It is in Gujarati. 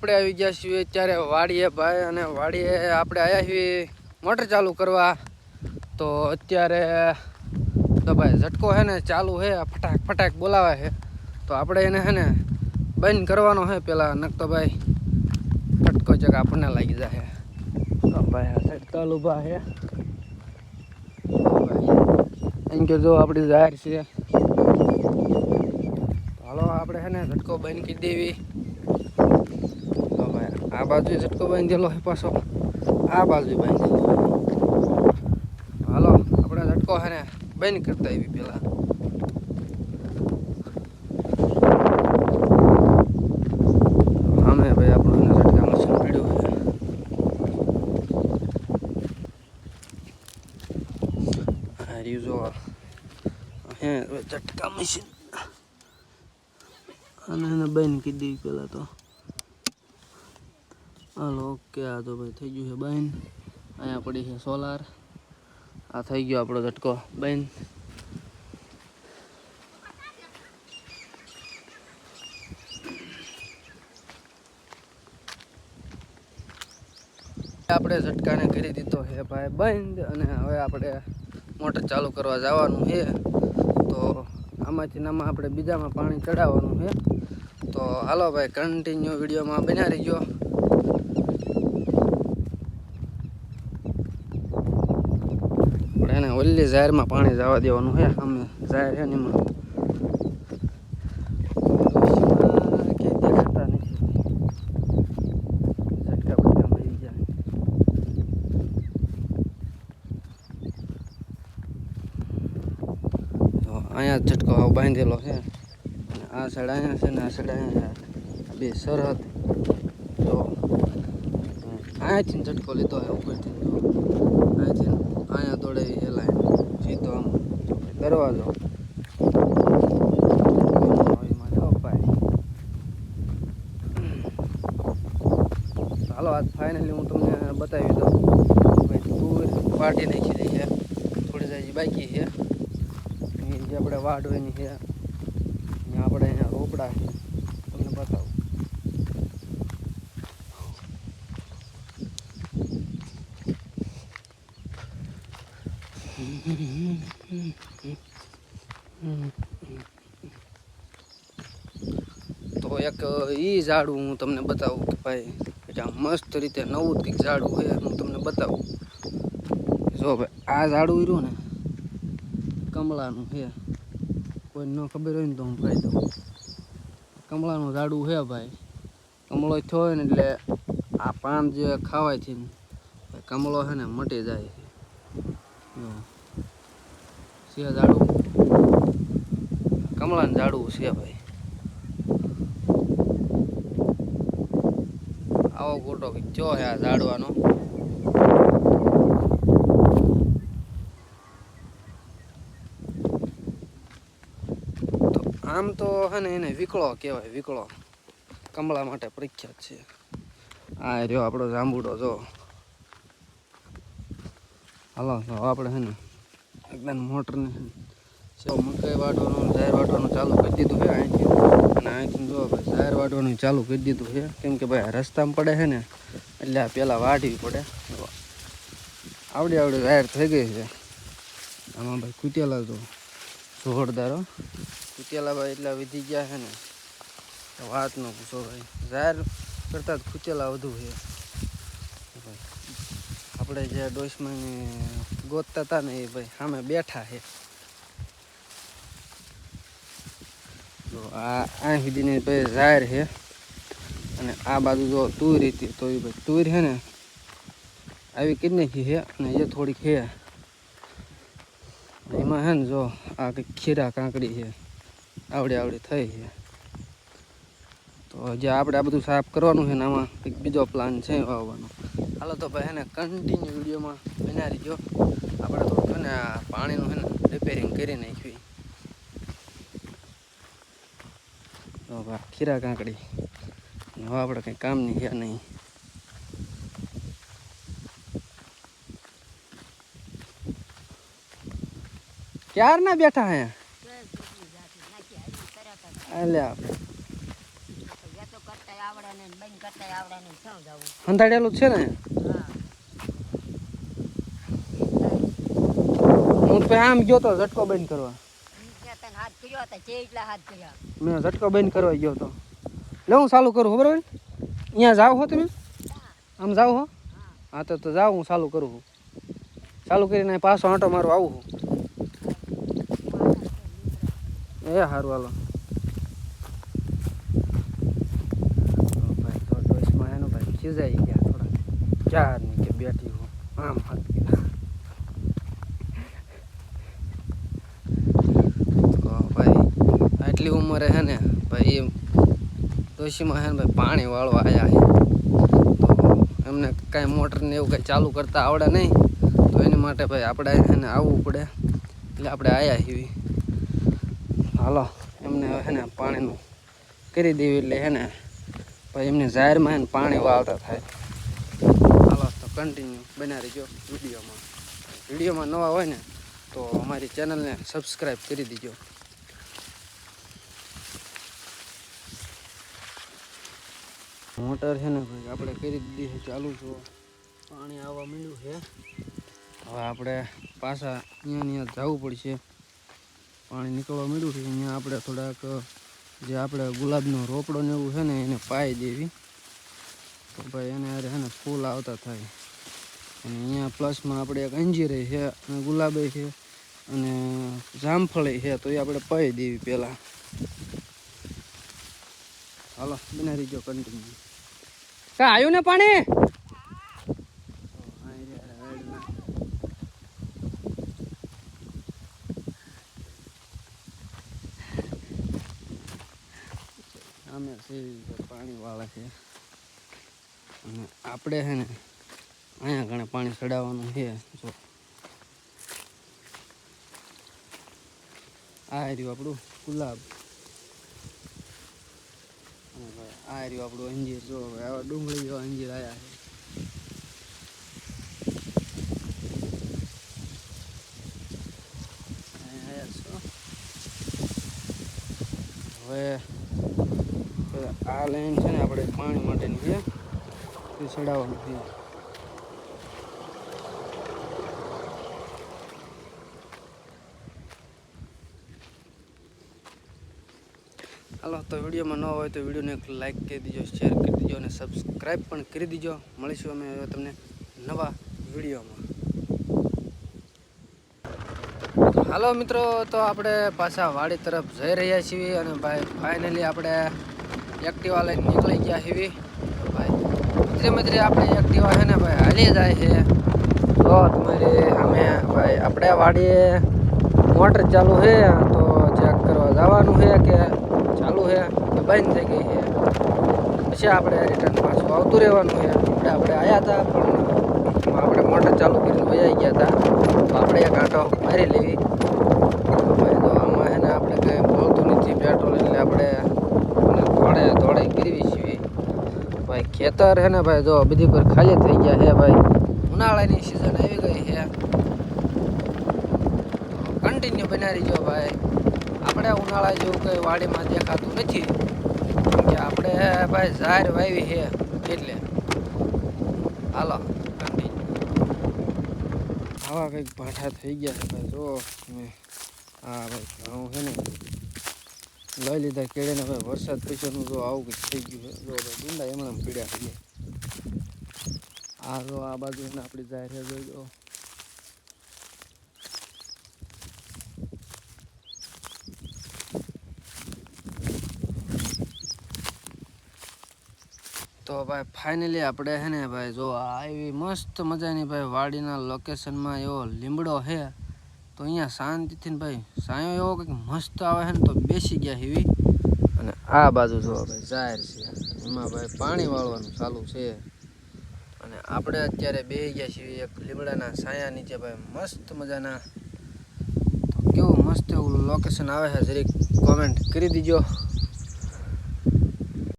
આપણે આવી ગયા છીએ અત્યારે વાડીએ ભાઈ, અને વાડીએ આપણે આવ્યા છીએ મોટર ચાલુ કરવા. તો અત્યારે તો ભાઈ ઝટકો છે ને ચાલુ છે, ફટાક ફટાક બોલાવે છે. તો આપણે એને છે ને બંધ કરવાનો છે પેલા, નક તો ભાઈ ફટકો ચક આપણને લાગી જાય. તો ભાઈ આ સાઈડ ચાલુ ભા છે એમ કે જો આપણી જાહેર છે. હાલો આપણે છે ને ઝટકો બંધ કરી દેવી. તો ભાઈ આ બાજુ ઝટકો બાંધેલો છે, પાછો આ બાજુ બાંધેલો. હાલો આપણે ઝટકો છે ને બંધ કરતા આવી પેલા. અમે ભાઈ આપણું ઝટકા મશીન પડ્યું છે. હાર્યું જો હે ઝટકા મશીન, અને એને બંધ કરી દેવી પેલા. તો હાલો ઓકે, આ તો ભાઈ થઈ ગયું છે બંધ. અહીંયા પડી છે સોલાર. આ થઈ ગયો આપણો ઝટકો બંધ. આપણે ઝટકાને કરી દીધો છે ભાઈ બંધ, અને હવે આપણે મોટર ચાલુ કરવા જવાનું છે. તો આમાંથી આમાં આપણે બીજામાં પાણી ચડાવવાનું છે. તો હાલો ભાઈ કન્ટિન્યુ વિડીયોમાં બન્યા રહીજો. આપણે એને ઓલી જાહેરમાં પાણી જવા દેવાનું છે. અમે જાહેર છે ને એમાં દેખાતા નથી. ઝટકા બધા મળી ગયા. તો અહીંયા ઝટકો બાંધેલો છે. આ સાઈડ અહીંયા છે ને આ સાઈડ અહીંયા બે સરહદ. તો અહીંયાથી ઝટકો લીધો છે ઉપરથી. તો અહીંયાથી અહીંયા દોડાવી હેલાય સીધો આમ દરવાજો. હાલો આજ ફાઇનલી હું તમને બતાવી દઉં. ભાઈ તુર વાટી નાખી દઈ છે, થોડી જાય બાકી છે. જે આપણે વાડ હોય ની છે, અહીંયા આપણે અહીંયા રોપડા છે, તમને બતાવું. તો એક ઈ ઝાડું હું તમને બતાવું કે ભાઈ આમ મસ્ત રીતે નવું કંઈક ઝાડું હોય હું તમને બતાવું. જો ભાઈ આ ઝાડું રહ્યું ને કમળાનું છે. કોઈ ન ખબર હોય ને તો હું કહી દઉં. કમળાનું ઝાડું છે ભાઈ. કમળો થયો હોય ને એટલે આ પાન જે ખાવાયથી ને કમળો છે ને મટી જાય છે. ઝાડું કમળાનું ઝાડું છે ભાઈ. આવો ફોટો ચો છે આ ઝાડવાનો. તો આમ તો છે ને એને વિકળો કહેવાય, વિકળો કમળા માટે પ્રખ્યાત છે. આ રહ્યો આપણો જાંબુડો જો. હાલો તો આપણે છે ને એકદમ મોટરને મકાઈ વાટવાનું ઝાહેર વાટવાનું ચાલુ કરી દીધું છે અહીંથી. અને અહીંથી જો ભાઈ ઝાહેર વાટવાનું ચાલુ કરી દીધું છે, કેમ કે ભાઈ રસ્તામાં પડે છે ને એટલે આ પહેલાં વાટવી પડે. આવડી આવડી ઝાહેર થઈ ગઈ છે. આમાં ભાઈ કુટેલા તો જોરદારો કુટેલા ભાઈ એટલા વધી ગયા છે ને વાત ન પૂછો ભાઈ. ઝાહેર કરતાં જ કુટેલા વધુ છે ભાઈ. આપણે જે ડોશમાં ગોતતા હતા ને એ ભાઈ સામે બેઠા છે. તો આ સુધીની ભાઈ ઝાહેર છે. અને આ બાજુ જો તુર હતી તો એ ભાઈ તુર છે ને આવી કરી નાખી છે. અને એ થોડીક છે એમાં છે ને જો આ કંઈક ખીરા કાંકડી છે આવડી આવડી થઈ છે. તો જે આપણે આ બધું સાફ કરવાનું છે ને આમાં કંઈક બીજો પ્લાન છે વાવવાનો. હાલો તો ભાઈ એને કન્ટિન્યુ વિડીયોમાં બના રહીજો. આપણે થોડુંક છે ને આ પાણીનું છે ને રિપેરિંગ કરી નાખ્યું. તો ભાઈ ખીરા કાંકડી હવે આપણે કંઈ કામની છે નહીં. ક્યાર ના બેઠા હે એટલે આપણે હંધાડેલું જ છે ને હું તો આમ ગયો તો ઝટકો બંધ કરવા મેં ઝટકો બંધ કરવા ગયો તો લે હું ચાલુ કરું બરાબર અહીંયા જાવ હો તમે આમ જાવ હો હા તો જાઓ હું ચાલુ કરું છું ચાલુ કરીને પાછો આંટો મારો આવું છું એ સારું હાલો ભાઈ તો ડોસમાં એનો ભાઈ ખીજાઈ ગયા થોડા ચાર ની કે બેઠી હું આમ હાથ તો ભાઈ આટલી ઉંમરે હે ને ભાઈ ડોશીમાં હે ને ભાઈ પાણી વાળવા આવ્યા છે તો એમને કાંઈ મોટર ને એવું કાંઈ ચાલુ કરતા આવડે નહીં તો એની માટે ભાઈ આપણે એને આવવું પડે એટલે આપણે આવ્યા છીએ હાલો એમને હે ને પાણીનું કરી દેવી એટલે હે ને ભાઈ એમને જાહેરમાં હે ને પાણી વાળતા થાય હાલો તો કન્ટિન્યુ બના રહીજો વિડીયોમાં નવા હોય ને તો અમારી ચેનલને સબસ્ક્રાઈબ કરી દીજો મોટર છે ને ભાઈ આપણે કરી દીધી છે ચાલુ છો પાણી આવવા માંડ્યું છે હવે આપણે પાછા અહીંયા જવું પડશે પાણી નીકળવા માંડ્યું છે અહીંયા આપણે થોડાક જે આપણે ગુલાબનો રોપડો ને એવું છે ને એને પાઈ દેવી તો ભાઈ એને અરે છે ને ફૂલ આવતા થાય અને અહીંયા પ્લસમાં આપણે એક અંજીરી છે અને ગુલાબે છે અને જામફળી છે તો એ આપણે પાઈ દેવી પહેલાં હાલો બના રહીજો કન્ટિન્યુ કા આવ્યું ને પાણી અમે પાણી વાળા છે અને આપણે છે ને અહીંયા ઘણે પાણી ચડાવવાનું છે જો આ રહ્યું આપણું ગુલાબ આ રહ્યું આપણું અંજીર જો આવા ડુંગળી જેવા અંજીર આવ્યા છે હવે આ લાઈન છે ને આપણે પાણી માટેની છે એ ચડાવવાનું છે હાલો તો વિડીયોમાં ન હોય તો વિડીયોને એક લાઈક કરી દીજો શેર કરી દીજો અને સબસ્ક્રાઈબ પણ કરી દીજો મળીશું અમે તમને નવા વિડીયોમાં હાલો મિત્રો તો આપણે પાછા વાડી તરફ જઈ રહ્યા છીએ અને ભાઈ ફાઇનલી આપણે એક્ટિવા લઈને નીકળી ગયા છીએ ભાઈ ધીરે આપણે એક્ટિવા છે ને ભાઈ હાલી જાય છે તો તમારી અમે ભાઈ આપણે વાડીએ મોટર ચાલુ છે તો ચેક કરવા જવાનું છે કે ચાલુ છે કે બંધ થઈ ગઈ છે પછી આપણે રિટર્ન પાછું આવતું રહેવાનું છે આપણે આવ્યા હતા પણ આપણે મોટર ચાલુ કરીને વજાઈ ગયા હતા તો આપણે એક આંટો મારી લેવી ભાઈ તો આમાં છે ને આપણે કંઈ મળતું નથી પેટ્રોલ એટલે આપણે દોડે કરવી છીએ ભાઈ ખેતર છે ને ભાઈ જો બધી પર ખાલી થઈ ગયા છે ભાઈ ઉનાળાની સિઝન આવી ગઈ છે કન્ટિન્યુ બનાવી જો ભાઈ આપણે ઉનાળા જેવું કંઈ વાડીમાં દેખાતું નથી કે આપણે ભાઈ ઝાર વાવી છે એટલે હાલો કન્ટિન્યુ આવા કંઈક ભાઠા થઈ ગયા છે ભાઈ જો હા ભાઈ ઘઉં છે ને લઈ લીધા કેળે ને ભાઈ વરસાદ પછીનું જો આવું કંઈક થઈ ગયું છે જો ભાઈ ડુંડા એમણે પીડ્યા થઈ ગયા આ જો આ બાજુ એને આપણી જાહેર જોઈ દો તો ભાઈ ફાઇનલી આપણે છે ને ભાઈ જો આ એવી મસ્ત મજાની ભાઈ વાડીના લોકેશનમાં એવો લીમડો છે તો અહીંયા શાંતિથી ભાઈ સાયો એવો કંઈક મસ્ત આવે છે ને તો બેસી ગયા એવી અને આ બાજુ જો ભાઈ જાહેર છે એમાં ભાઈ પાણી વાળવાનું ચાલુ છે અને આપણે અત્યારે બેસી ગયા છીએ એક લીમડાના સાયા નીચે ભાઈ મસ્ત મજાના તો કેવું મસ્ત એવું લોકેશન આવે છે જરીક કોમેન્ટ કરી દીજો